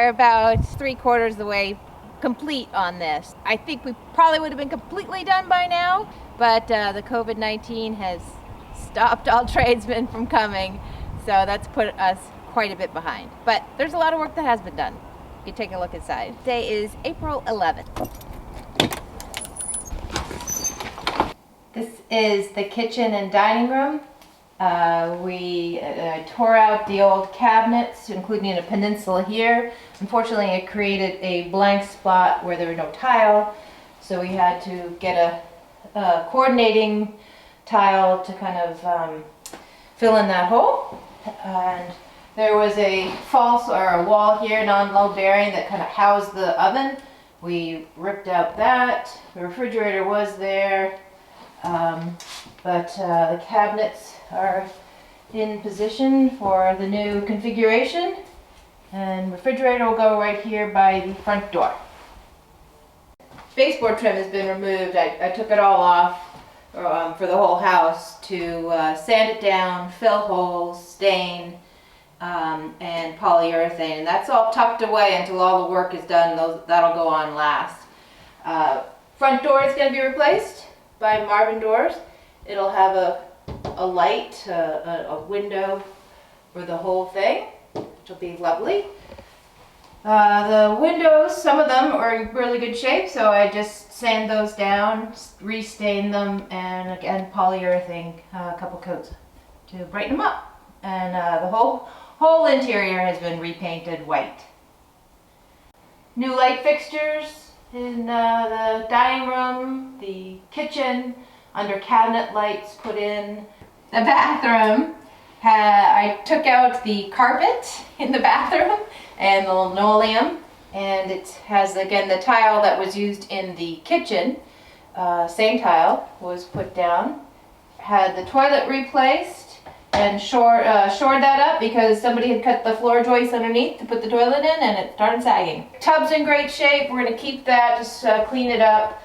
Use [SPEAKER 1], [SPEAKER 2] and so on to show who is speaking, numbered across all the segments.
[SPEAKER 1] We're about 3/4 of the way complete on this. I think we probably would have been completely done by now, but the COVID-19 has stopped all tradesmen from coming, so that's put us quite a bit behind. But there's a lot of work that has been done. You take a look inside. Today is April 11th. This is the kitchen and dining room. We tore out the old cabinets, including a peninsula here. Unfortunately, it created a blank spot where there was no tile, so we had to get a coordinating tile to kind of fill in that hole. And there was a wall here, non-load bearing, that kind of housed the oven. We ripped out that. The refrigerator was there, but the cabinets are in position for the new configuration, and refrigerator will go right here by the front door. Baseboard trim has been removed. I took it all off for the whole house to sand it down, fill holes, stain, and polyurethane, and that's all tucked away until all the work is done. That'll go on last. Front door is going to be replaced by Marvin doors. It'll have a light, a window for the whole thing, which will be lovely. The windows, some of them are in really good shape, so I just sand those down, restain them, and again polyurethane a couple coats to brighten them up. And the whole interior has been repainted white. New light fixtures in the dining room, the kitchen, under cabinet lights put in. The bathroom, I took out the carpet in the bathroom and the linoleum, and it has again the tile that was used in the kitchen. Same tile was put down. Had the toilet replaced and shored that up because somebody had cut the floor joist underneath to put the toilet in, and it started sagging. Tub's in great shape. We're going to keep that, just clean it up.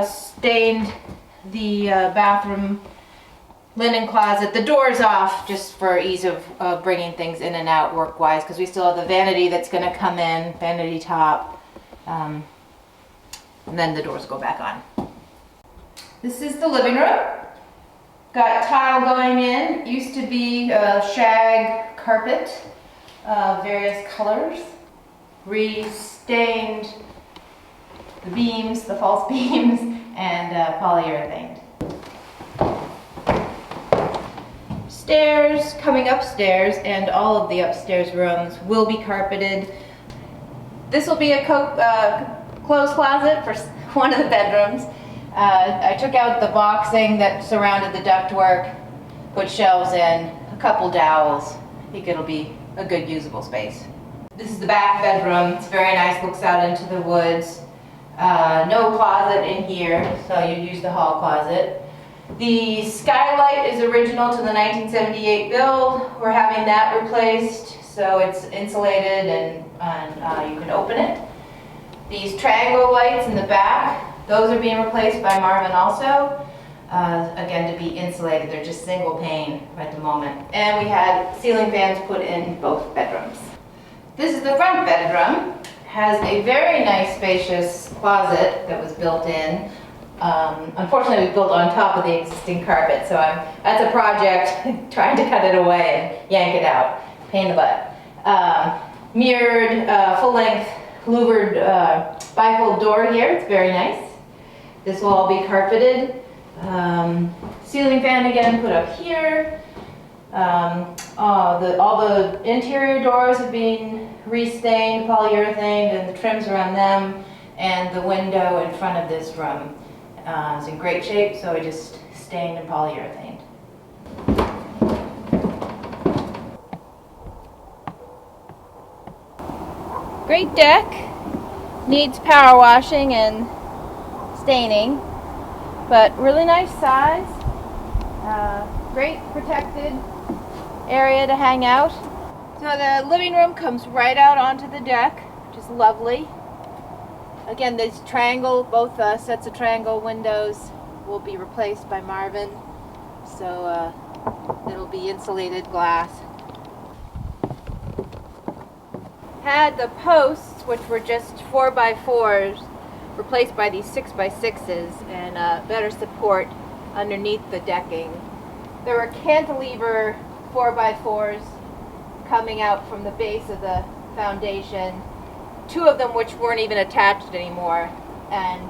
[SPEAKER 1] Stained the bathroom linen closet. The door's off just for ease of bringing things in and out work-wise, because we still have the vanity that's going to come in, vanity top, and then the doors go back on. This is the living room. Got tile going in. Used to be shag carpet, various colors. Re-stained the beams, the false beams, and polyurethane. Stairs, coming upstairs, and all of the upstairs rooms will be carpeted. This will be a clothes closet for one of the bedrooms. I took out the boxing that surrounded the ductwork, put shelves in, a couple dowels. I think it'll be a good usable space. This is the back bedroom. It's very nice, looks out into the woods. No closet in here, so you use the hall closet. The skylight is original to the 1978 build. We're having that replaced, so it's insulated and you can open it. These triangle lights in the back, those are being replaced by Marvin also. Again, to be insulated. They're just single pane at the moment. And we had ceiling fans put in both bedrooms. This is the front bedroom. Has a very nice spacious closet that was built in. Unfortunately, we built on top of the existing carpet, so that's a project trying to cut it away and yank it out. Pain in the butt. Mirrored, full-length, louvered bifold door here. It's very nice. This will all be carpeted. Ceiling fan again put up here. All the interior doors have been restained, polyurethaned, and the trims around them, and the window in front of this room is in great shape, so I just stained and polyurethaned. Great deck. Needs power washing and staining, but really nice size. Great protected area to hang out. So the living room comes right out onto the deck, which is lovely. Again, these both sets of triangle windows will be replaced by Marvin, so it'll be insulated glass. had the posts, which were just 4x4s, replaced by these 6x6s and better support underneath the decking. There were cantilever 4x4s coming out from the base of the foundation, 2 of them which weren't even attached anymore, and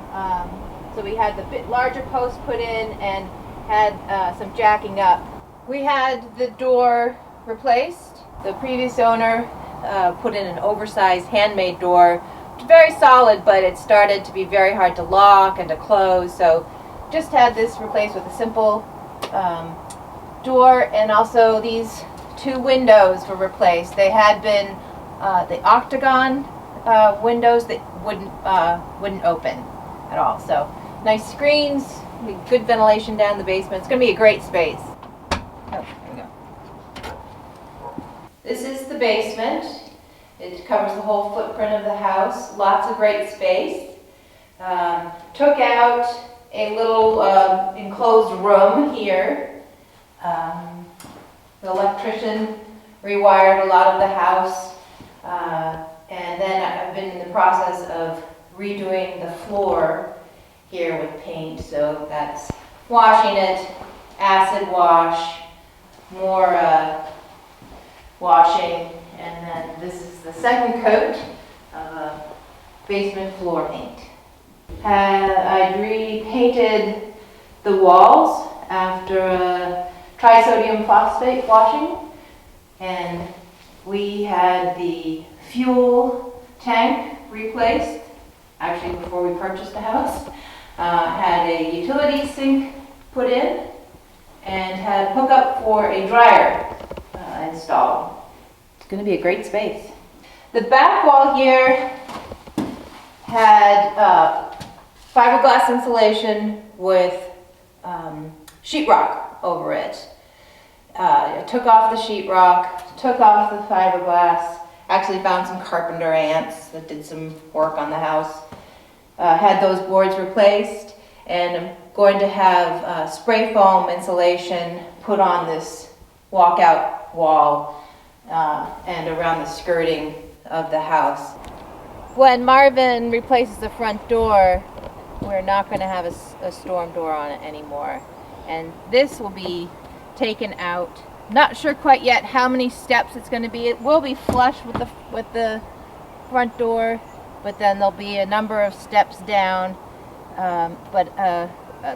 [SPEAKER 1] so we had the bit larger post put in and had some jacking up. We had the door replaced. The previous owner put in an oversized handmade door. It's very solid, but it started to be very hard to lock and to close, so just had this replaced with a simple door, and also these 2 windows were replaced. They had been the octagon windows that wouldn't open at all. So nice screens, good ventilation down the basement. It's going to be a great space. Oh, there we go. This is the basement. It covers the whole footprint of the house. Lots of great space. Took out a little enclosed room here. The electrician rewired a lot of the house. And then I've been in the process of redoing the floor here with paint. So that's washing it, acid wash, more washing, and then this is the second coat of basement floor paint. I repainted the walls after trisodium phosphate washing, and we had the fuel tank replaced, actually before we purchased the house. Had a utility sink put in, and had hookup for a dryer installed. It's going to be a great space. The back wall here had fiberglass insulation with sheetrock over it. I took off the sheetrock, took off the fiberglass, actually found some carpenter ants that did some work on the house. Had those boards replaced, and I'm going to have spray foam insulation put on this walkout wall and around the skirting of the house. When Marvin replaces the front door, we're not going to have a storm door on it anymore, and this will be taken out. Not sure quite yet how many steps it's going to be. It will be flush with the front door, but then there'll be a number of steps down, but a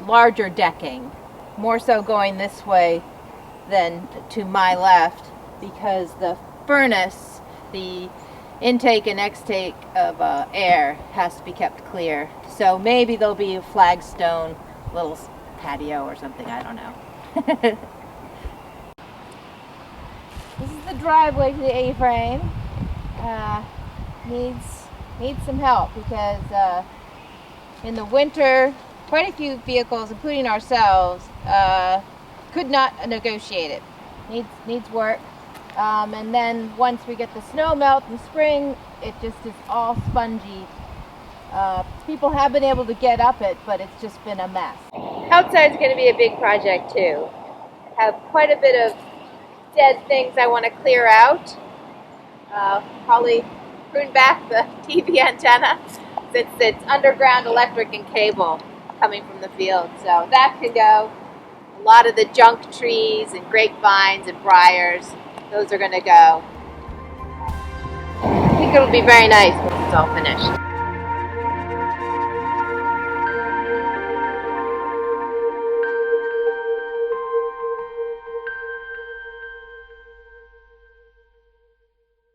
[SPEAKER 1] larger decking, more so going this way than to my left, because the furnace, the intake and extake of air has to be kept clear. So maybe there'll be a flagstone little patio or something, I don't know. This is the driveway to the A-frame. Needs some help because in the winter, quite a few vehicles, including ourselves, could not negotiate it. Needs work. And then once we get the snow melt in spring, it just is all spongy. People have been able to get up it, but it's just been a mess. Outside's going to be a big project too. I have quite a bit of dead things I want to clear out. Probably prune back the TV antenna since it's underground electric and cable coming from the field. So that could go. A lot of the junk trees and grapevines and briars, those are going to go. I think it'll be very nice when it's all finished.